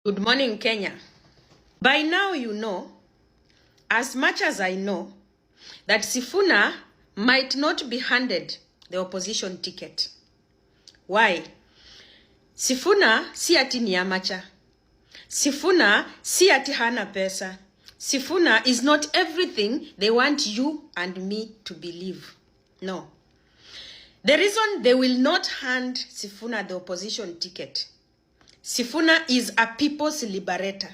Good morning, Kenya. By now you know, as much as I know, that Sifuna might not be handed the opposition ticket. Why? Sifuna si ati ni amateur. Sifuna si ati hana pesa. Sifuna is not everything they want you and me to believe. No. The reason they will not hand Sifuna the opposition ticket, Sifuna is a people's liberator.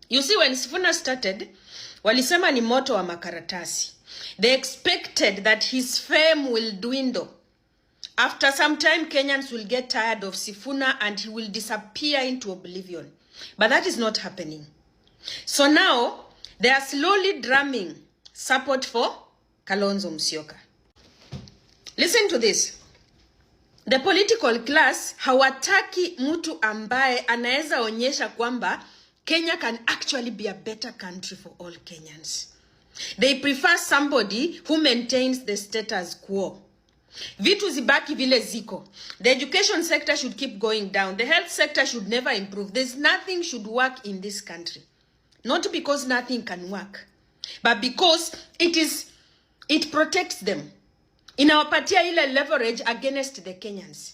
You see, when Sifuna started, walisema ni moto wa makaratasi. They expected that his fame will dwindle. After some time, Kenyans will get tired of Sifuna and he will disappear into oblivion. But that is not happening. So now, they are slowly drumming support for Kalonzo Musyoka. Listen to this. The political class hawataki mtu ambaye anaeza onyesha kwamba Kenya can actually be a better country for all Kenyans. They prefer somebody who maintains the status quo. Vitu zibaki vile ziko. The education sector should keep going down. The health sector should never improve. There's nothing should work in this country. Not because nothing can work, but because it protects them. Inawapatia ile leverage against the Kenyans.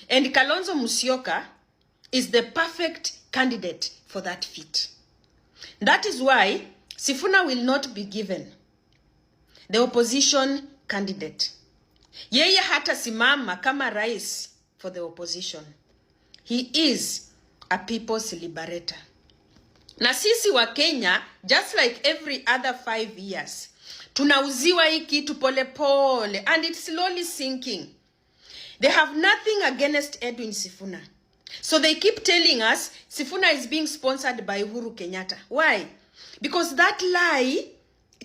And Kalonzo Musyoka is the perfect candidate for that feat. That is why Sifuna will not be given the opposition candidate. Yeye hata simama kama rais for the opposition. He is a people's liberator. Na sisi wa Kenya, just like every other 5 years, tunauziwa hii kitu pole pole and it's slowly sinking. They have nothing against Edwin Sifuna. So they keep telling us Sifuna is being sponsored by Uhuru Kenyatta. Why? Because that lie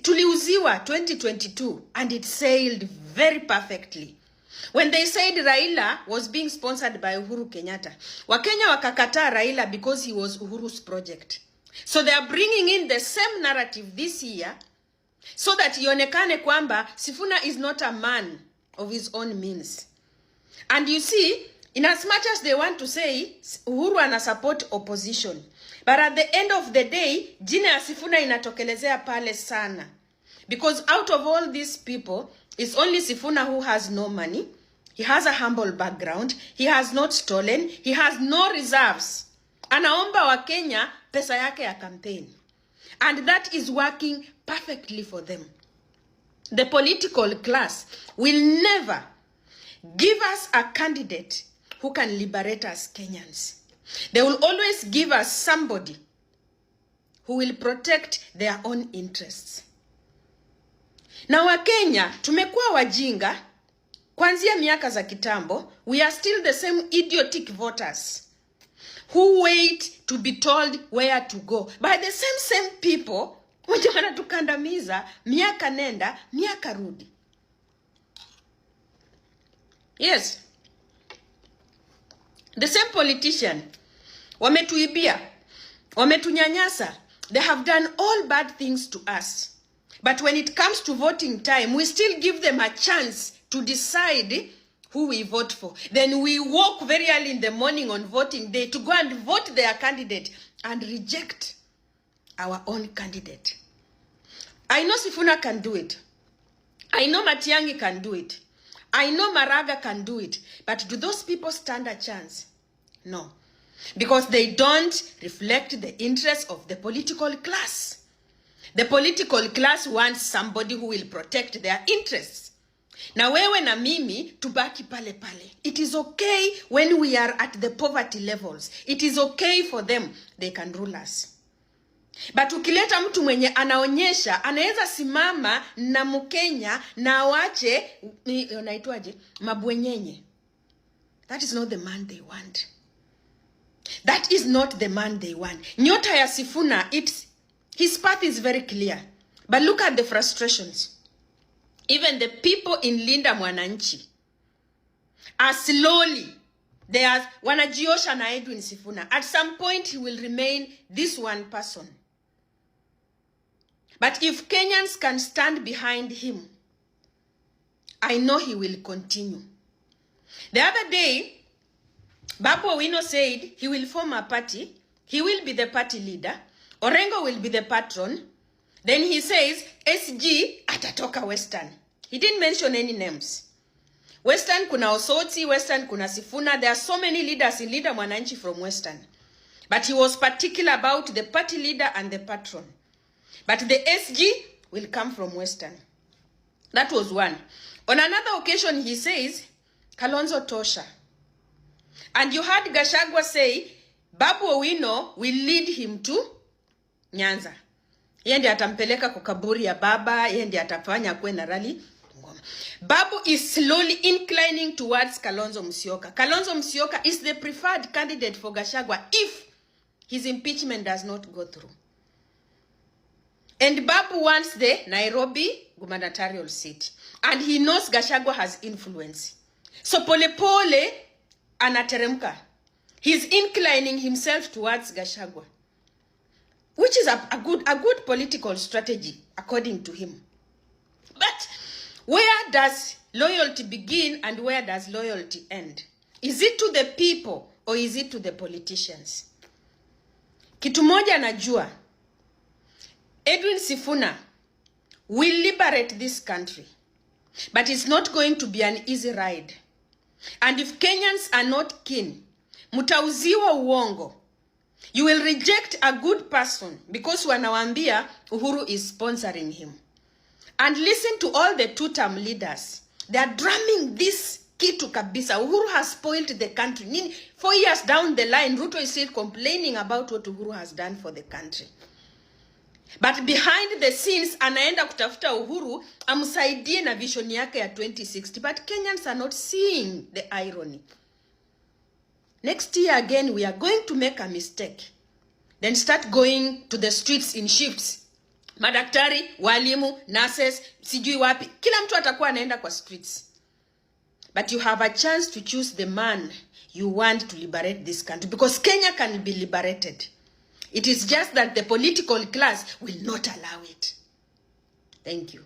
tuliuziwa 2022 and it sailed very perfectly. When they said Raila was being sponsored by Uhuru Kenyatta, Wakenya wakakataa Raila because he was Uhuru's project. So they are bringing in the same narrative this year so that ionekane kwamba Sifuna is not a man of his own means. And you see, in as much as they want to say Uhuru ana support opposition, but at the end of the day, jina ya Sifuna inatokelezea pale sana. Because out of all these people, it's only Sifuna who has no money. He has a humble background. He has not stolen. He has no reserves. Anaomba wa Kenya pesa yake ya campaign. And that is working perfectly for them. The political class will never give us a candidate who can liberate us Kenyans. They will always give us somebody who will protect their own interests. Na wa Kenya tumekuwa wajinga kuanzia miaka za kitambo. We are still the same idiotic voters who wait to be told where to go by the same people wenye wanatukandamiza miaka nenda miaka rudi. Yes, the same politician wametuibia, wametunyanyasa. They have done all bad things to us. But when it comes to voting time, we still give them a chance to decide who we vote for. Then we walk very early in the morning on voting day to go and vote their candidate and reject our own candidate. I know Sifuna can do it. I know Matiang'i can do it. I know Maraga can do it. But do those people stand a chance? No. Because they don't reflect the interests of the political class. The political class wants somebody who will protect their interests. Na wewe na mimi tubaki pale pale. It is okay when we are at the poverty levels. It is okay for them. They can rule us. But ukileta mtu mwenye anaonyesha, anaweza simama na Mkenya na wache, unaitwaje, mabwenyenye. That is not the man they want. That is not the man they want. Nyota ya Sifuna, his path is very clear. But look at the frustrations. Even the people in Linda Mwananchi are slowly, they are wanajiosha na Edwin Sifuna. At some point, he will remain this one person. But if Kenyans can stand behind him, I know he will continue. The other day, Babu Owino said he will form a party He will be the party leader. Orengo will be the patron. Then he says, SG atatoka Western. He didn't mention any names. Western kuna Osoti, Western kuna Sifuna. There are so many leaders in Leader Mwananchi from Western. But he was particular about the party leader and the patron. But the SG will come from Western. That was one. On another occasion, he says, Kalonzo Tosha. And you heard Gachagua say, Babu Owino will lead him to Nyanza. Yeye ndiye atampeleka kwa kaburi ya baba, yeye ndiye atafanya kwe na rally. Babu is slowly inclining towards Kalonzo Musyoka. Kalonzo Musyoka is the preferred candidate for Gachagua if his impeachment does not go through. And Babu wants the Nairobi gubernatorial seat. And he knows Gachagua has influence. So pole pole anateremka. He's inclining himself towards Gachagua. Which is a good political strategy, according to him. But where does loyalty begin and where does loyalty end? Is it to the people or is it to the politicians? Kitu moja najua, Edwin Sifuna will liberate this country. But it's not going to be an easy ride. And if Kenyans are not keen, mutauziwa uongo. You will reject a good person because wanawambia Uhuru is sponsoring him. And listen to all the two-term leaders. They are drumming this kitu kabisa. Uhuru has spoiled the country. 4 years down the line, Ruto is still complaining about what Uhuru has done for the country. But behind the scenes, anaenda kutafuta Uhuru, amsaidie na vision yake ya 2060. But Kenyans are not seeing the irony. Next year again, we are going to make a mistake. Then start going to the streets in shifts. Madaktari, walimu, nurses, sijui wapi. Kila mtu atakuwa anaenda kwa streets. But you have a chance to choose the man you want to liberate this country. Because Kenya can be liberated. It is just that the political class will not allow it. Thank you.